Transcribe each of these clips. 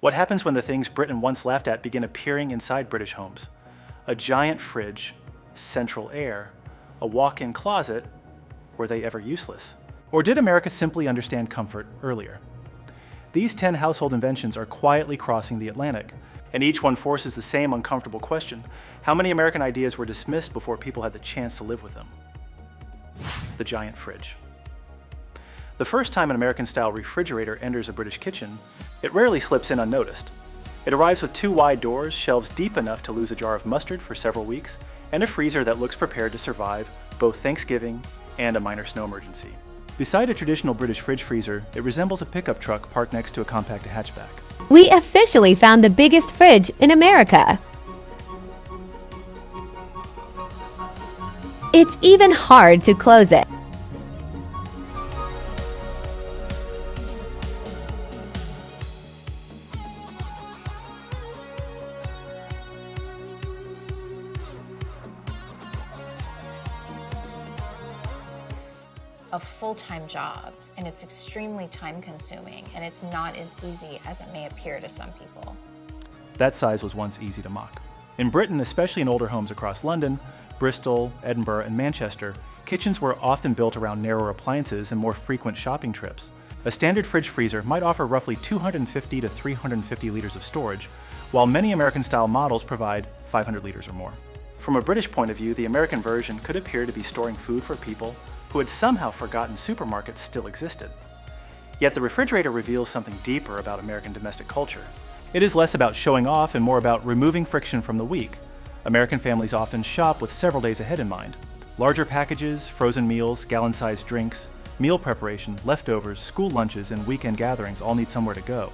What happens when the things Britain once laughed at begin appearing inside British homes? A giant fridge, central air, a walk-in closet. Were they ever useless? Or did America simply understand comfort earlier? These 10 household inventions are quietly crossing the Atlantic, and each one forces the same uncomfortable question: how many American ideas were dismissed before people had the chance to live with them? The giant fridge. The first time an American-style refrigerator enters a British kitchen, it rarely slips in unnoticed. It arrives with 2 wide doors, shelves deep enough to lose a jar of mustard for several weeks, and a freezer that looks prepared to survive both Thanksgiving and a minor snow emergency. Beside a traditional British fridge freezer, it resembles a pickup truck parked next to a compact hatchback. We officially found the biggest fridge in America. It's even hard to close it. A full-time job, and it's extremely time-consuming, and it's not as easy as it may appear to some people. That size was once easy to mock. In Britain, especially in older homes across London, Bristol, Edinburgh, and Manchester, kitchens were often built around narrower appliances and more frequent shopping trips. A standard fridge freezer might offer roughly 250 to 350 liters of storage, while many American-style models provide 500 liters or more. From a British point of view, the American version could appear to be storing food for people who had somehow forgotten supermarkets still existed. Yet the refrigerator reveals something deeper about American domestic culture. It is less about showing off and more about removing friction from the week. American families often shop with several days ahead in mind. Larger packages, frozen meals, gallon-sized drinks, meal preparation, leftovers, school lunches, and weekend gatherings all need somewhere to go.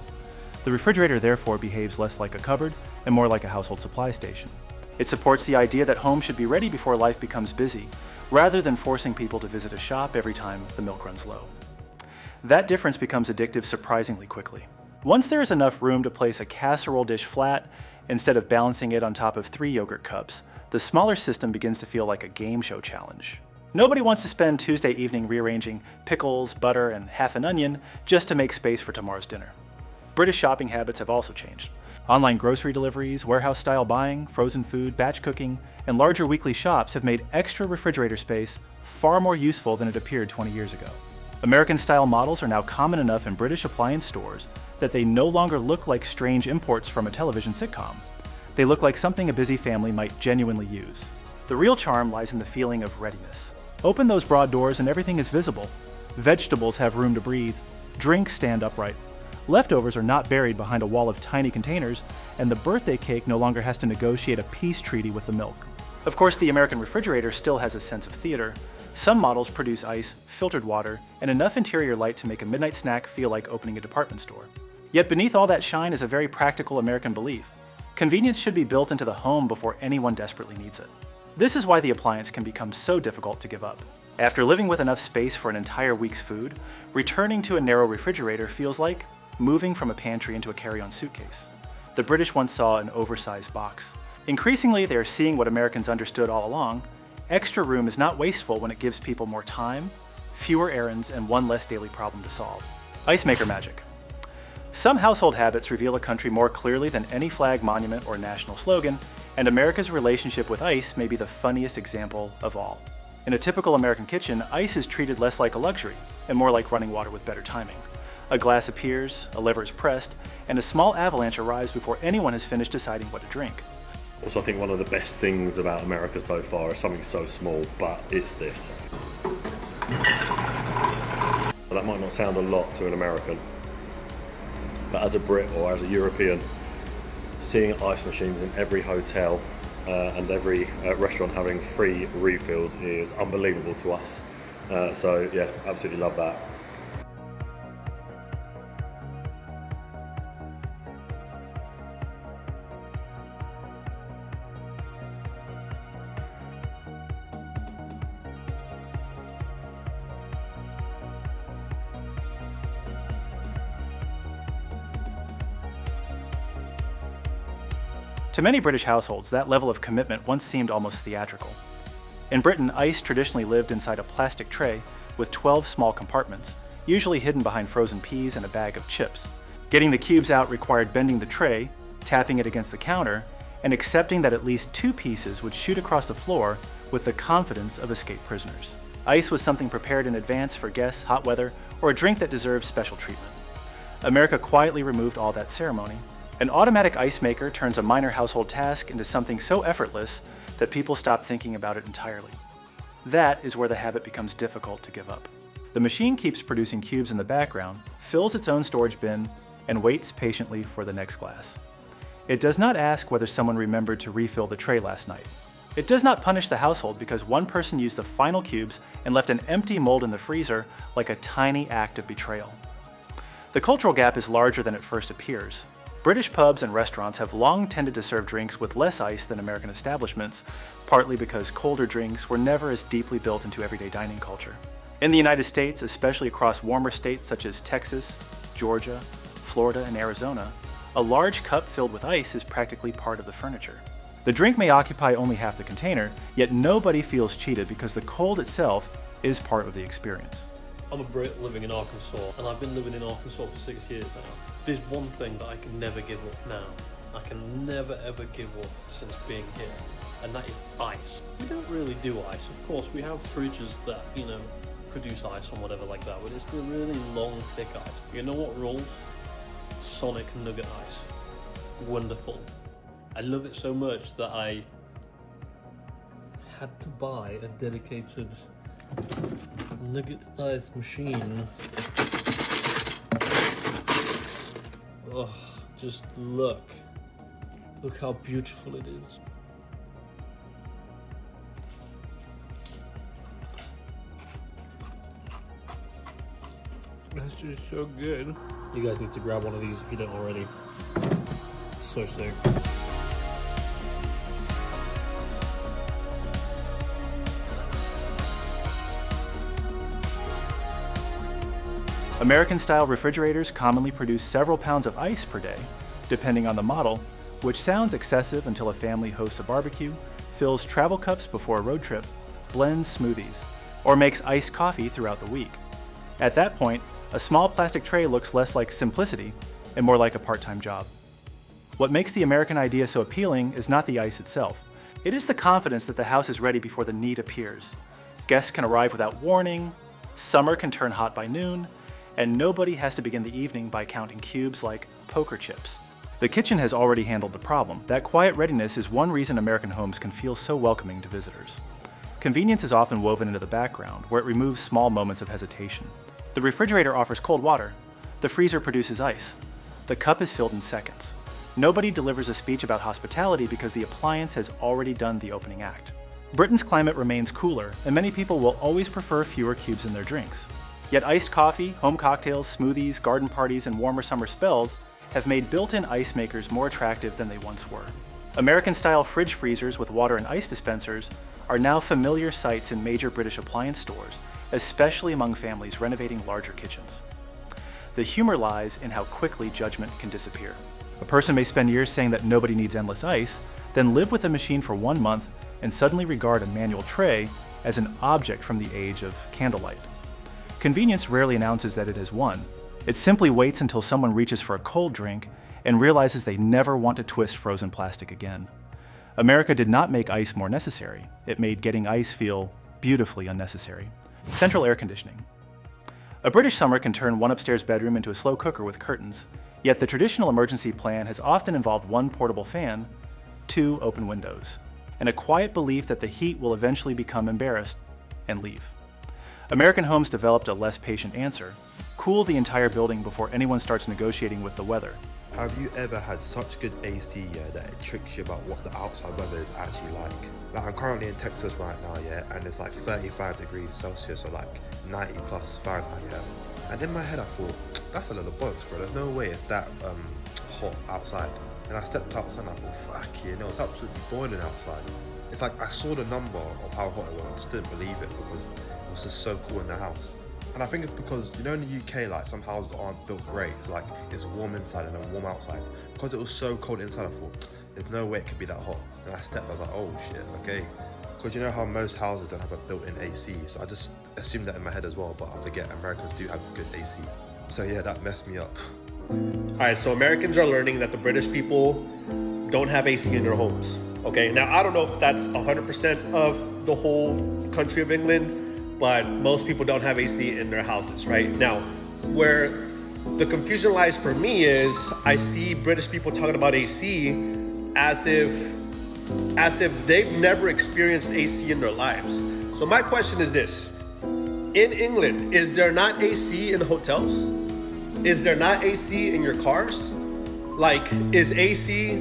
The refrigerator therefore behaves less like a cupboard and more like a household supply station. It supports the idea that home should be ready before life becomes busy, rather than forcing people to visit a shop every time the milk runs low. That difference becomes addictive surprisingly quickly. Once there is enough room to place a casserole dish flat, instead of balancing it on top of 3 yogurt cups, the smaller system begins to feel like a game show challenge. Nobody wants to spend Tuesday evening rearranging pickles, butter, and half an onion just to make space for tomorrow's dinner. British shopping habits have also changed. Online grocery deliveries, warehouse-style buying, frozen food, batch cooking, and larger weekly shops have made extra refrigerator space far more useful than it appeared 20 years ago. American-style models are now common enough in British appliance stores that they no longer look like strange imports from a television sitcom. They look like something a busy family might genuinely use. The real charm lies in the feeling of readiness. Open those broad doors and everything is visible. Vegetables have room to breathe. Drinks stand upright. Leftovers are not buried behind a wall of tiny containers, and the birthday cake no longer has to negotiate a peace treaty with the milk. Of course, the American refrigerator still has a sense of theater. Some models produce ice, filtered water, and enough interior light to make a midnight snack feel like opening a department store. Yet beneath all that shine is a very practical American belief. Convenience should be built into the home before anyone desperately needs it. This is why the appliance can become so difficult to give up. After living with enough space for an entire week's food, returning to a narrow refrigerator feels like moving from a pantry into a carry-on suitcase. The British once saw an oversized box. Increasingly, they are seeing what Americans understood all along: extra room is not wasteful when it gives people more time, fewer errands, and one less daily problem to solve. Icemaker magic. Some household habits reveal a country more clearly than any flag, monument, or national slogan, and America's relationship with ice may be the funniest example of all. In a typical American kitchen, ice is treated less like a luxury and more like running water with better timing. A glass appears, a lever is pressed, and a small avalanche arrives before anyone has finished deciding what to drink. Also, I think one of the best things about America so far is something so small, but it's this. That might not sound a lot to an American, but as a Brit or as a European, seeing ice machines in every hotel and every restaurant having free refills is unbelievable to us. So yeah, absolutely love that. To many British households, that level of commitment once seemed almost theatrical. In Britain, ice traditionally lived inside a plastic tray with 12 small compartments, usually hidden behind frozen peas and a bag of chips. Getting the cubes out required bending the tray, tapping it against the counter, and accepting that at least 2 pieces would shoot across the floor with the confidence of escaped prisoners. Ice was something prepared in advance for guests, hot weather, or a drink that deserved special treatment. America quietly removed all that ceremony. An automatic ice maker turns a minor household task into something so effortless that people stop thinking about it entirely. That is where the habit becomes difficult to give up. The machine keeps producing cubes in the background, fills its own storage bin, and waits patiently for the next glass. It does not ask whether someone remembered to refill the tray last night. It does not punish the household because one person used the final cubes and left an empty mold in the freezer like a tiny act of betrayal. The cultural gap is larger than it first appears. British pubs and restaurants have long tended to serve drinks with less ice than American establishments, partly because colder drinks were never as deeply built into everyday dining culture. In the United States, especially across warmer states such as Texas, Georgia, Florida, and Arizona, a large cup filled with ice is practically part of the furniture. The drink may occupy only half the container, yet nobody feels cheated because the cold itself is part of the experience. I'm a Brit living in Arkansas, and I've been living in Arkansas for 6 years now. There's one thing that I can never give up now. I can never ever give up since being here, and that is ice. We don't really do ice. Of course, we have fridges that, produce ice or whatever like that, but it's the really long, thick ice. You know what rules? Sonic Nugget ice. Wonderful. I love it so much that I had to buy a dedicated nugget ice machine. Oh, just look how beautiful it is. That's just so good. You guys need to grab one of these if you don't already. So sick. American-style refrigerators commonly produce several pounds of ice per day, depending on the model, which sounds excessive until a family hosts a barbecue, fills travel cups before a road trip, blends smoothies, or makes iced coffee throughout the week. At that point, a small plastic tray looks less like simplicity and more like a part-time job. What makes the American idea so appealing is not the ice itself. It is the confidence that the house is ready before the need appears. Guests can arrive without warning, summer can turn hot by noon, and nobody has to begin the evening by counting cubes like poker chips. The kitchen has already handled the problem. That quiet readiness is one reason American homes can feel so welcoming to visitors. Convenience is often woven into the background, where it removes small moments of hesitation. The refrigerator offers cold water. The freezer produces ice. The cup is filled in seconds. Nobody delivers a speech about hospitality because the appliance has already done the opening act. Britain's climate remains cooler, and many people will always prefer fewer cubes in their drinks. Yet iced coffee, home cocktails, smoothies, garden parties, and warmer summer spells have made built-in ice makers more attractive than they once were. American-style fridge freezers with water and ice dispensers are now familiar sights in major British appliance stores, especially among families renovating larger kitchens. The humor lies in how quickly judgment can disappear. A person may spend years saying that nobody needs endless ice, then live with the machine for 1 month and suddenly regard a manual tray as an object from the age of candlelight. Convenience rarely announces that it has won. It simply waits until someone reaches for a cold drink and realizes they never want to twist frozen plastic again. America did not make ice more necessary. It made getting ice feel beautifully unnecessary. Central air conditioning. A British summer can turn one upstairs bedroom into a slow cooker with curtains, yet the traditional emergency plan has often involved 1 portable fan, 2 open windows, and a quiet belief that the heat will eventually become embarrassed and leave. American homes developed a less patient answer: cool the entire building before anyone starts negotiating with the weather. Have you ever had such good AC, that it tricks you about what the outside weather is actually like? Like, I'm currently in Texas right now, and it's like 35 degrees Celsius or like 90 plus Fahrenheit, And in my head I thought, that's a little box, bro. There's no way it's that hot outside. And I stepped outside and I thought, fuck yeah, it's absolutely boiling outside. It's like I saw the number of how hot it was, I just didn't believe it because it was just so cool in the house. And I think it's because, in the UK, like, some houses aren't built great. So, like, it's warm inside and then warm outside. Because it was so cold inside, I thought, there's no way it could be that hot. And I stepped, I was like, oh shit, okay. Because you know how most houses don't have a built-in AC, so I just assumed that in my head as well, but I forget Americans do have good AC. So yeah, that messed me up. All right, so Americans are learning that the British people don't have AC in their homes. Okay, now I don't know if that's 100% of the whole country of England, but most people don't have AC in their houses, right? Now, where the confusion lies for me is I see British people talking about AC as if they've never experienced AC in their lives. So my question is this: in England, is there not AC in hotels? Is there not AC in your cars? Like, is AC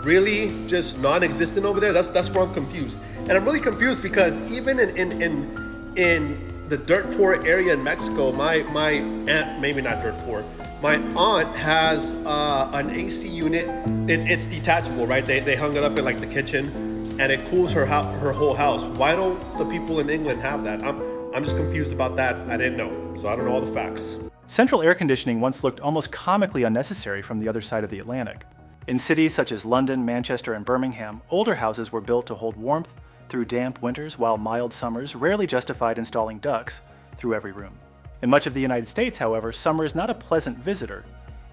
really just non-existent over there? That's where I'm confused. And I'm really confused because even in the dirt poor area in Mexico, my aunt, maybe not dirt poor, my aunt has an AC unit. It's detachable, right? They hung it up in like the kitchen, and it cools her whole house. Why don't the people in England have that? I'm just confused about that. I didn't know, so I don't know all the facts. Central air conditioning once looked almost comically unnecessary from the other side of the Atlantic. In cities such as London, Manchester, and Birmingham, older houses were built to hold warmth through damp winters, while mild summers rarely justified installing ducts through every room. In much of the United States, however, summer is not a pleasant visitor.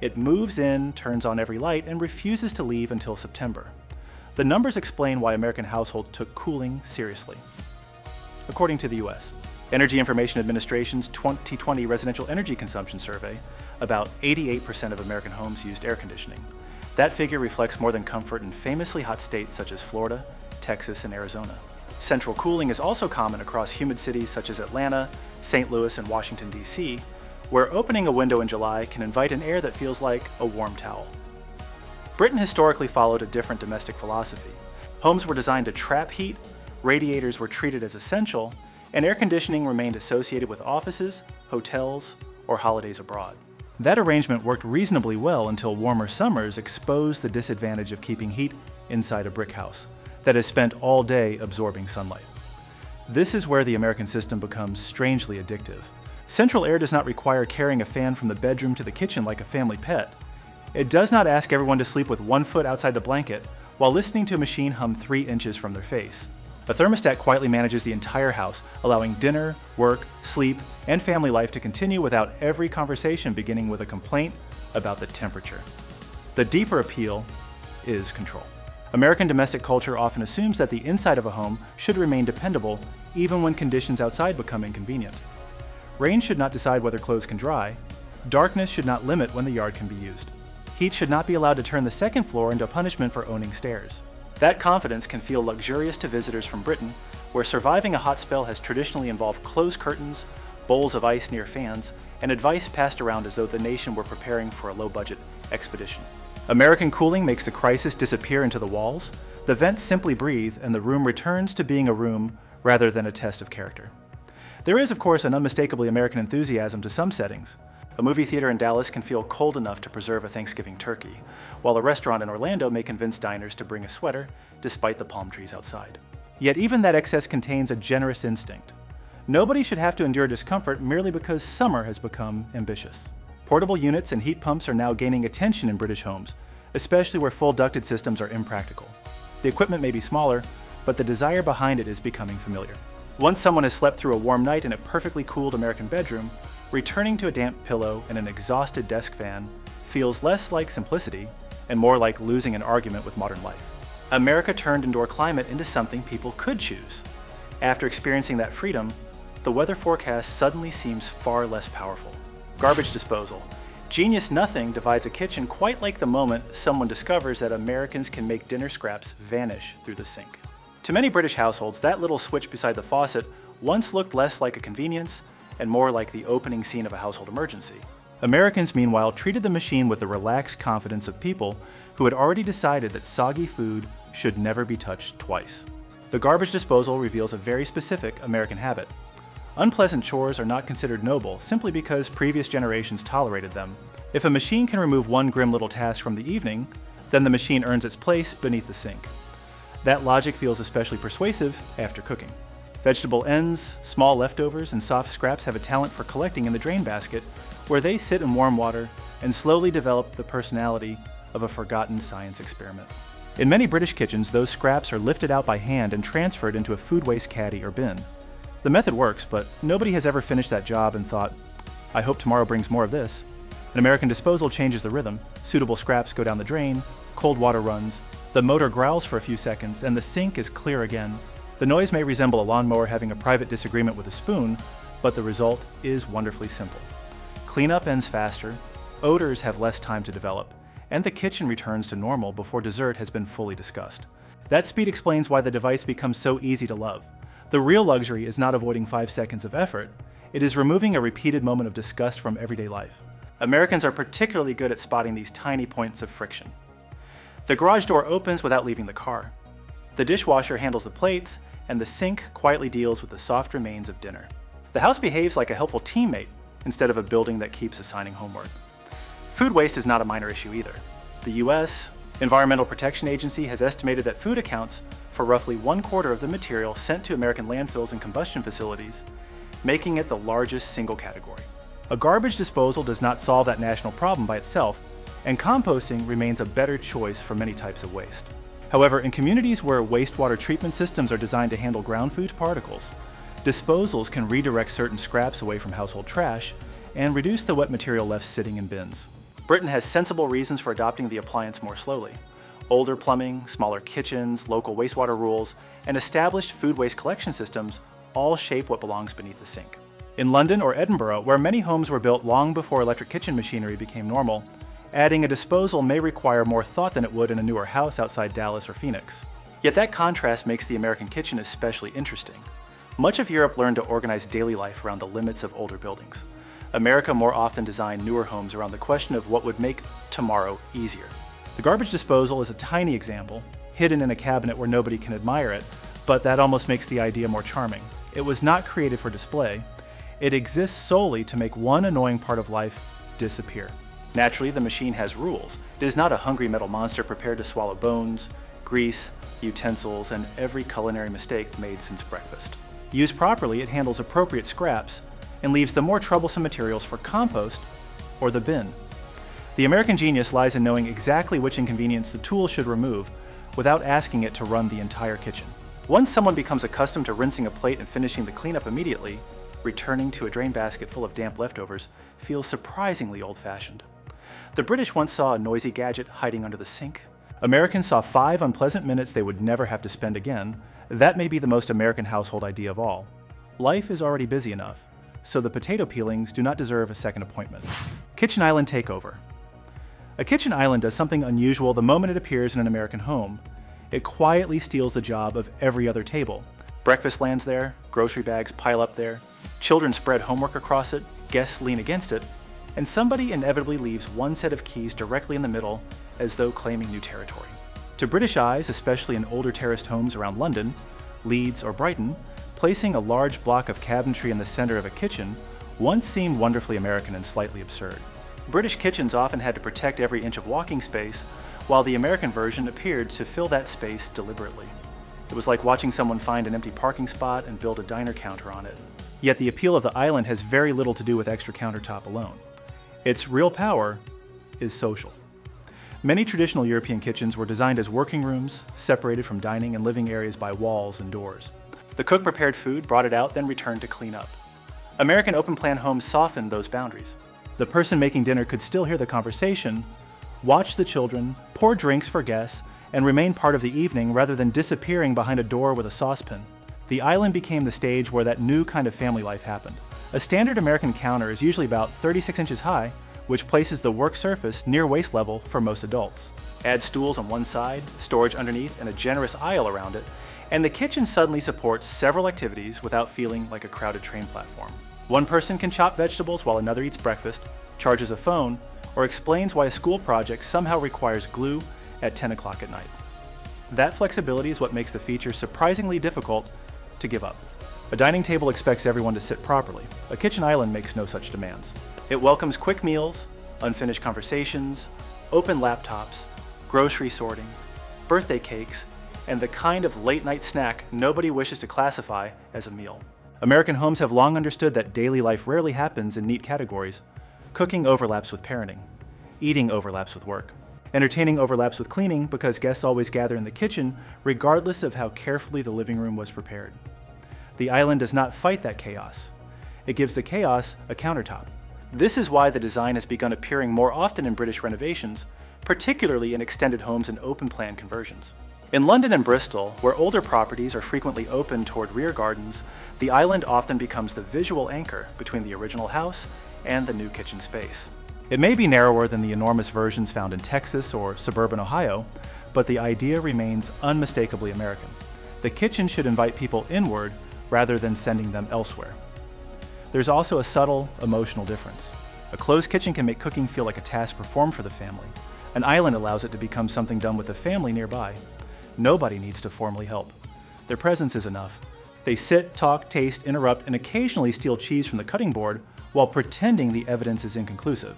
It moves in, turns on every light, and refuses to leave until September. The numbers explain why American households took cooling seriously. According to the US Energy Information Administration's 2020 Residential Energy Consumption Survey, about 88% of American homes used air conditioning. That figure reflects more than comfort in famously hot states such as Florida, Texas, and Arizona. Central cooling is also common across humid cities such as Atlanta, St. Louis, and Washington, D.C., where opening a window in July can invite an air that feels like a warm towel. Britain historically followed a different domestic philosophy. Homes were designed to trap heat, radiators were treated as essential, and air conditioning remained associated with offices, hotels, or holidays abroad. That arrangement worked reasonably well until warmer summers exposed the disadvantage of keeping heat inside a brick house that has spent all day absorbing sunlight. This is where the American system becomes strangely addictive. Central air does not require carrying a fan from the bedroom to the kitchen like a family pet. It does not ask everyone to sleep with 1 foot outside the blanket while listening to a machine hum 3 inches from their face. A thermostat quietly manages the entire house, allowing dinner, work, sleep, and family life to continue without every conversation beginning with a complaint about the temperature. The deeper appeal is control. American domestic culture often assumes that the inside of a home should remain dependable even when conditions outside become inconvenient. Rain should not decide whether clothes can dry. Darkness should not limit when the yard can be used. Heat should not be allowed to turn the second floor into punishment for owning stairs. That confidence can feel luxurious to visitors from Britain, where surviving a hot spell has traditionally involved closed curtains, bowls of ice near fans, and advice passed around as though the nation were preparing for a low-budget expedition. American cooling makes the crisis disappear into the walls, the vents simply breathe, and the room returns to being a room rather than a test of character. There is, of course, an unmistakably American enthusiasm to some settings. A movie theater in Dallas can feel cold enough to preserve a Thanksgiving turkey, while a restaurant in Orlando may convince diners to bring a sweater despite the palm trees outside. Yet even that excess contains a generous instinct. Nobody should have to endure discomfort merely because summer has become ambitious. Portable units and heat pumps are now gaining attention in British homes, especially where full ducted systems are impractical. The equipment may be smaller, but the desire behind it is becoming familiar. Once someone has slept through a warm night in a perfectly cooled American bedroom, returning to a damp pillow and an exhausted desk fan feels less like simplicity and more like losing an argument with modern life. America turned indoor climate into something people could choose. After experiencing that freedom, the weather forecast suddenly seems far less powerful. Garbage disposal. Genius nothing divides a kitchen quite like the moment someone discovers that Americans can make dinner scraps vanish through the sink. To many British households, that little switch beside the faucet once looked less like a convenience and more like the opening scene of a household emergency. Americans, meanwhile, treated the machine with the relaxed confidence of people who had already decided that soggy food should never be touched twice. The garbage disposal reveals a very specific American habit. Unpleasant chores are not considered noble simply because previous generations tolerated them. If a machine can remove one grim little task from the evening, then the machine earns its place beneath the sink. That logic feels especially persuasive after cooking. Vegetable ends, small leftovers, and soft scraps have a talent for collecting in the drain basket, where they sit in warm water and slowly develop the personality of a forgotten science experiment. In many British kitchens, those scraps are lifted out by hand and transferred into a food waste caddy or bin. The method works, but nobody has ever finished that job and thought, I hope tomorrow brings more of this. An American disposal changes the rhythm. Suitable scraps go down the drain, cold water runs, the motor growls for a few seconds, and the sink is clear again. The noise may resemble a lawnmower having a private disagreement with a spoon, but the result is wonderfully simple. Cleanup ends faster, odors have less time to develop, and the kitchen returns to normal before dessert has been fully discussed. That speed explains why the device becomes so easy to love. The real luxury is not avoiding 5 seconds of effort, it is removing a repeated moment of disgust from everyday life. Americans are particularly good at spotting these tiny points of friction. The garage door opens without leaving the car. The dishwasher handles the plates, and the sink quietly deals with the soft remains of dinner. The house behaves like a helpful teammate instead of a building that keeps assigning homework. Food waste is not a minor issue either. The U.S. Environmental Protection Agency has estimated that food accounts for roughly 1/4 of the material sent to American landfills and combustion facilities, making it the largest single category. A garbage disposal does not solve that national problem by itself, and composting remains a better choice for many types of waste. However, in communities where wastewater treatment systems are designed to handle ground food particles, disposals can redirect certain scraps away from household trash and reduce the wet material left sitting in bins. Britain has sensible reasons for adopting the appliance more slowly. Older plumbing, smaller kitchens, local wastewater rules, and established food waste collection systems all shape what belongs beneath the sink. In London or Edinburgh, where many homes were built long before electric kitchen machinery became normal, adding a disposal may require more thought than it would in a newer house outside Dallas or Phoenix. Yet that contrast makes the American kitchen especially interesting. Much of Europe learned to organize daily life around the limits of older buildings. America more often designed newer homes around the question of what would make tomorrow easier. The garbage disposal is a tiny example, hidden in a cabinet where nobody can admire it, but that almost makes the idea more charming. It was not created for display. It exists solely to make one annoying part of life disappear. Naturally, the machine has rules. It is not a hungry metal monster prepared to swallow bones, grease, utensils, and every culinary mistake made since breakfast. Used properly, it handles appropriate scraps and leaves the more troublesome materials for compost or the bin. The American genius lies in knowing exactly which inconvenience the tool should remove without asking it to run the entire kitchen. Once someone becomes accustomed to rinsing a plate and finishing the cleanup immediately, returning to a drain basket full of damp leftovers feels surprisingly old-fashioned. The British once saw a noisy gadget hiding under the sink. Americans saw 5 unpleasant minutes they would never have to spend again. That may be the most American household idea of all. Life is already busy enough, so the potato peelings do not deserve a second appointment. Kitchen island takeover. A kitchen island does something unusual the moment it appears in an American home. It quietly steals the job of every other table. Breakfast lands there, grocery bags pile up there, children spread homework across it, guests lean against it, and somebody inevitably leaves one set of keys directly in the middle as though claiming new territory. To British eyes, especially in older terraced homes around London, Leeds, or Brighton, placing a large block of cabinetry in the center of a kitchen once seemed wonderfully American and slightly absurd. British kitchens often had to protect every inch of walking space, while the American version appeared to fill that space deliberately. It was like watching someone find an empty parking spot and build a diner counter on it. Yet the appeal of the island has very little to do with extra countertop alone. Its real power is social. Many traditional European kitchens were designed as working rooms, separated from dining and living areas by walls and doors. The cook prepared food, brought it out, then returned to clean up. American open-plan homes softened those boundaries. The person making dinner could still hear the conversation, watch the children, pour drinks for guests, and remain part of the evening rather than disappearing behind a door with a saucepan. The island became the stage where that new kind of family life happened. A standard American counter is usually about 36 inches high, which places the work surface near waist level for most adults. Add stools on one side, storage underneath, and a generous aisle around it, and the kitchen suddenly supports several activities without feeling like a crowded train platform. One person can chop vegetables while another eats breakfast, charges a phone, or explains why a school project somehow requires glue at 10 o'clock at night. That flexibility is what makes the feature surprisingly difficult to give up. A dining table expects everyone to sit properly. A kitchen island makes no such demands. It welcomes quick meals, unfinished conversations, open laptops, grocery sorting, birthday cakes, and the kind of late-night snack nobody wishes to classify as a meal. American homes have long understood that daily life rarely happens in neat categories. Cooking overlaps with parenting. Eating overlaps with work. Entertaining overlaps with cleaning because guests always gather in the kitchen regardless of how carefully the living room was prepared. The island does not fight that chaos. It gives the chaos a countertop. This is why the design has begun appearing more often in British renovations, particularly in extended homes and open-plan conversions. In London and Bristol, where older properties are frequently open toward rear gardens, the island often becomes the visual anchor between the original house and the new kitchen space. It may be narrower than the enormous versions found in Texas or suburban Ohio, but the idea remains unmistakably American. The kitchen should invite people inward rather than sending them elsewhere. There's also a subtle emotional difference. A closed kitchen can make cooking feel like a task performed for the family. An island allows it to become something done with the family nearby. Nobody needs to formally help. Their presence is enough. They sit, talk, taste, interrupt, and occasionally steal cheese from the cutting board while pretending the evidence is inconclusive.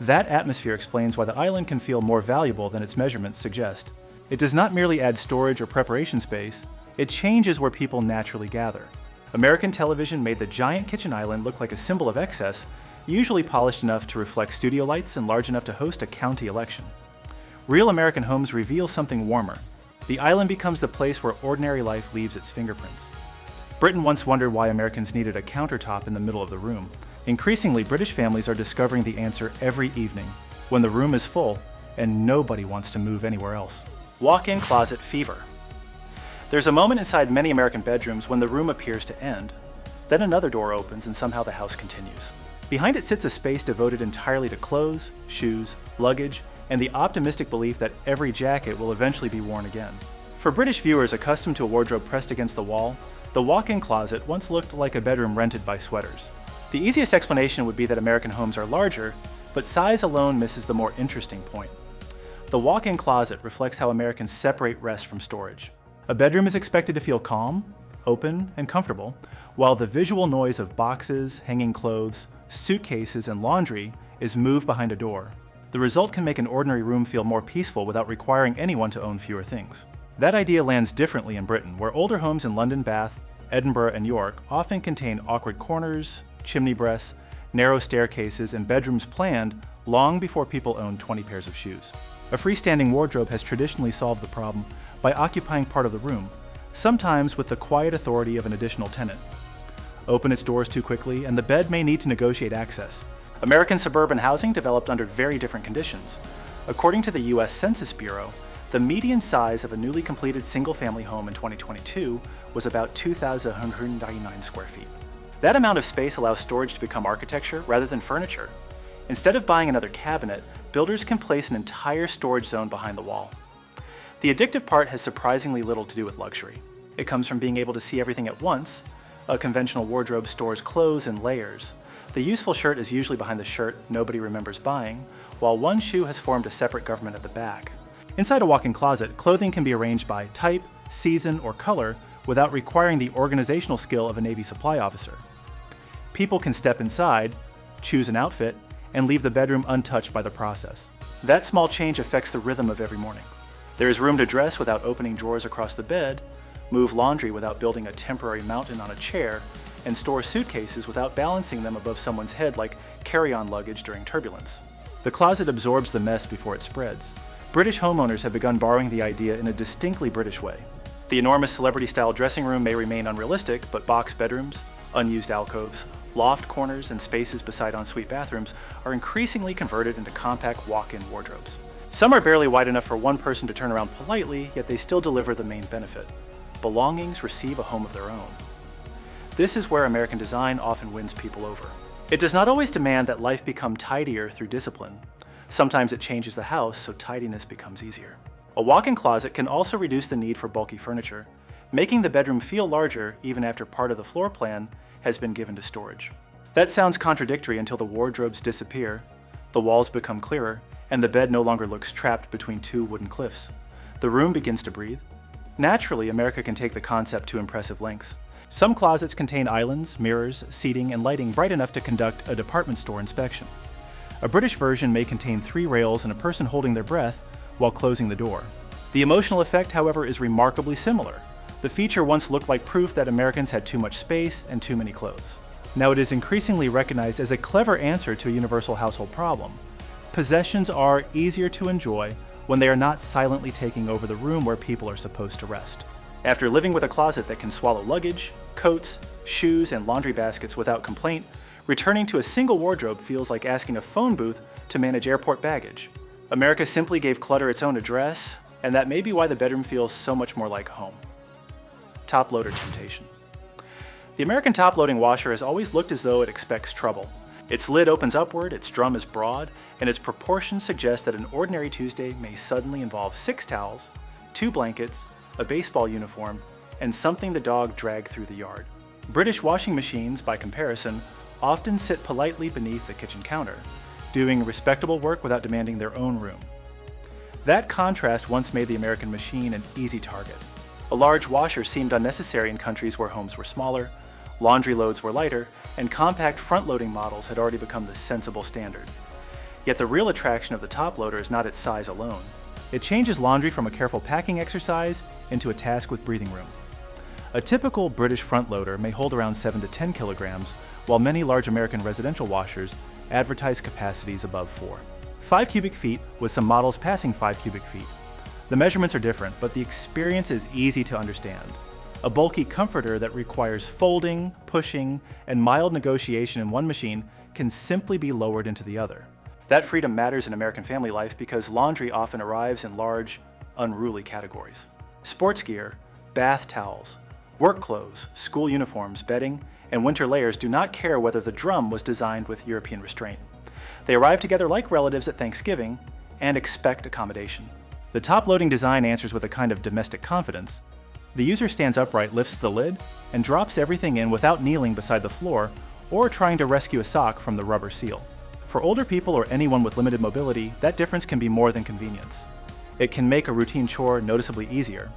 That atmosphere explains why the island can feel more valuable than its measurements suggest. It does not merely add storage or preparation space, it changes where people naturally gather. American television made the giant kitchen island look like a symbol of excess, usually polished enough to reflect studio lights and large enough to host a county election. Real American homes reveal something warmer. The island becomes the place where ordinary life leaves its fingerprints. Britain once wondered why Americans needed a countertop in the middle of the room. Increasingly, British families are discovering the answer every evening, when the room is full and nobody wants to move anywhere else. Walk-in closet fever. There's a moment inside many American bedrooms when the room appears to end. Then another door opens and somehow the house continues. Behind it sits a space devoted entirely to clothes, shoes, luggage, and the optimistic belief that every jacket will eventually be worn again. For British viewers accustomed to a wardrobe pressed against the wall, the walk-in closet once looked like a bedroom rented by sweaters. The easiest explanation would be that American homes are larger, but size alone misses the more interesting point. The walk-in closet reflects how Americans separate rest from storage. A bedroom is expected to feel calm, open, and comfortable, while the visual noise of boxes, hanging clothes, suitcases, and laundry is moved behind a door. The result can make an ordinary room feel more peaceful without requiring anyone to own fewer things. That idea lands differently in Britain, where older homes in London, Bath, Edinburgh, and York often contain awkward corners, chimney breasts, narrow staircases, and bedrooms planned long before people owned 20 pairs of shoes. A freestanding wardrobe has traditionally solved the problem by occupying part of the room, sometimes with the quiet authority of an additional tenant. Open its doors too quickly, and the bed may need to negotiate access. American suburban housing developed under very different conditions. According to the US Census Bureau, the median size of a newly completed single-family home in 2022 was about 2,199 square feet. That amount of space allows storage to become architecture rather than furniture. Instead of buying another cabinet, builders can place an entire storage zone behind the wall. The addictive part has surprisingly little to do with luxury. It comes from being able to see everything at once. A conventional wardrobe stores clothes in layers. The useful shirt is usually behind the shirt nobody remembers buying, while one shoe has formed a separate government at the back. Inside a walk-in closet, clothing can be arranged by type, season, or color without requiring the organizational skill of a Navy supply officer. People can step inside, choose an outfit, and leave the bedroom untouched by the process. That small change affects the rhythm of every morning. There is room to dress without opening drawers across the bed, move laundry without building a temporary mountain on a chair, and store suitcases without balancing them above someone's head like carry-on luggage during turbulence. The closet absorbs the mess before it spreads. British homeowners have begun borrowing the idea in a distinctly British way. The enormous celebrity-style dressing room may remain unrealistic, but box bedrooms, unused alcoves, loft corners, and spaces beside ensuite bathrooms are increasingly converted into compact walk-in wardrobes. Some are barely wide enough for one person to turn around politely, yet they still deliver the main benefit. Belongings receive a home of their own. This is where American design often wins people over. It does not always demand that life become tidier through discipline. Sometimes it changes the house so tidiness becomes easier. A walk-in closet can also reduce the need for bulky furniture, making the bedroom feel larger even after part of the floor plan has been given to storage. That sounds contradictory until the wardrobes disappear, the walls become clearer, and the bed no longer looks trapped between two wooden cliffs. The room begins to breathe. Naturally, America can take the concept to impressive lengths. Some closets contain islands, mirrors, seating, and lighting bright enough to conduct a department store inspection. A British version may contain 3 rails and a person holding their breath while closing the door. The emotional effect, however, is remarkably similar. The feature once looked like proof that Americans had too much space and too many clothes. Now it is increasingly recognized as a clever answer to a universal household problem. Possessions are easier to enjoy when they are not silently taking over the room where people are supposed to rest. After living with a closet that can swallow luggage, coats, shoes, and laundry baskets without complaint, Returning to a single wardrobe feels like asking a phone booth to manage airport baggage. America simply gave clutter its own address, and that may be why the bedroom feels so much more like home. Top loader temptation. The American top-loading washer has always looked as though it expects trouble. Its lid opens upward, its drum is broad, and its proportions suggest that an ordinary Tuesday may suddenly involve 6 towels, 2 blankets, a baseball uniform, and something the dog dragged through the yard. British washing machines, by comparison, often sit politely beneath the kitchen counter, doing respectable work without demanding their own room. That contrast once made the American machine an easy target. A large washer seemed unnecessary in countries where homes were smaller, laundry loads were lighter, and compact front-loading models had already become the sensible standard. Yet the real attraction of the top loader is not its size alone. It changes laundry from a careful packing exercise into a task with breathing room. A typical British front loader may hold around 7 to 10 kilograms, while many large American residential washers advertise capacities above 4. 5 cubic feet, with some models passing 5 cubic feet. The measurements are different, but the experience is easy to understand. A bulky comforter that requires folding, pushing, and mild negotiation in one machine can simply be lowered into the other. That freedom matters in American family life because laundry often arrives in large, unruly categories. Sports gear, bath towels, work clothes, school uniforms, bedding, and winter layers do not care whether the drum was designed with European restraint. They arrive together like relatives at Thanksgiving and expect accommodation. The top-loading design answers with a kind of domestic confidence. The user stands upright, lifts the lid, and drops everything in without kneeling beside the floor or trying to rescue a sock from the rubber seal. For older people or anyone with limited mobility, that difference can be more than convenience. It can make a routine chore noticeably easier.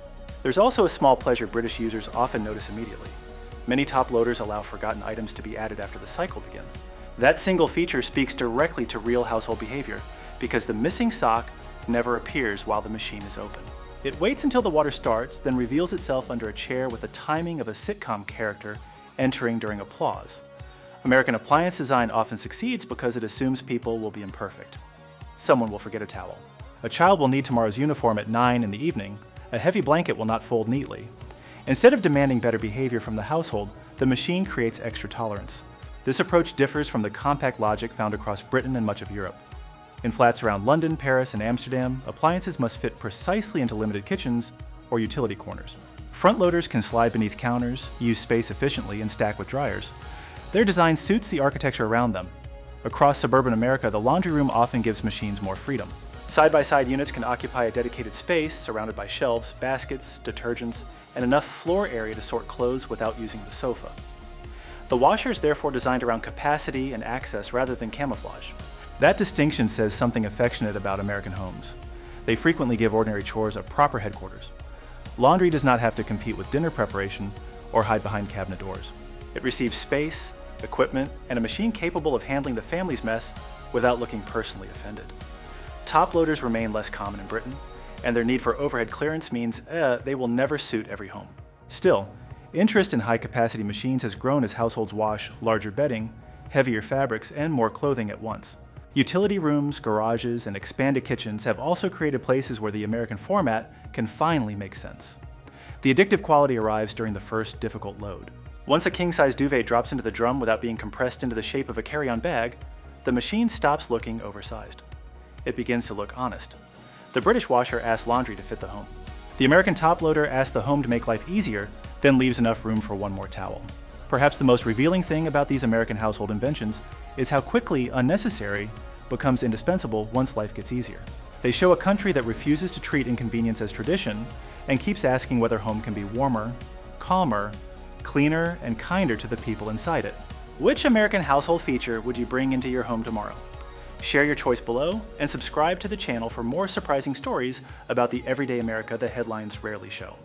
There's also a small pleasure British users often notice immediately. Many top loaders allow forgotten items to be added after the cycle begins. That single feature speaks directly to real household behavior because the missing sock never appears while the machine is open. It waits until the water starts, then reveals itself under a chair with the timing of a sitcom character entering during applause. American appliance design often succeeds because it assumes people will be imperfect. Someone will forget a towel. A child will need tomorrow's uniform at 9 in the evening. A heavy blanket will not fold neatly. Instead of demanding better behavior from the household, the machine creates extra tolerance. This approach differs from the compact logic found across Britain and much of Europe. In flats around London, Paris, and Amsterdam, appliances must fit precisely into limited kitchens or utility corners. Front loaders can slide beneath counters, use space efficiently, and stack with dryers. Their design suits the architecture around them. Across suburban America, the laundry room often gives machines more freedom. Side-by-side units can occupy a dedicated space surrounded by shelves, baskets, detergents, and enough floor area to sort clothes without using the sofa. The washer is therefore designed around capacity and access rather than camouflage. That distinction says something affectionate about American homes. They frequently give ordinary chores a proper headquarters. Laundry does not have to compete with dinner preparation or hide behind cabinet doors. It receives space, equipment, and a machine capable of handling the family's mess without looking personally offended. Top loaders remain less common in Britain, and their need for overhead clearance means they will never suit every home. Still, interest in high-capacity machines has grown as households wash larger bedding, heavier fabrics, and more clothing at once. Utility rooms, garages, and expanded kitchens have also created places where the American format can finally make sense. The addictive quality arrives during the first difficult load. Once a king-size duvet drops into the drum without being compressed into the shape of a carry-on bag, the machine stops looking oversized. It begins to look honest. The British washer asks laundry to fit the home. The American top loader asks the home to make life easier, then leaves enough room for one more towel. Perhaps the most revealing thing about these American household inventions is how quickly unnecessary becomes indispensable once life gets easier. They show a country that refuses to treat inconvenience as tradition and keeps asking whether home can be warmer, calmer, cleaner, and kinder to the people inside it. Which American household feature would you bring into your home tomorrow? Share your choice below and subscribe to the channel for more surprising stories about the everyday America that headlines rarely show.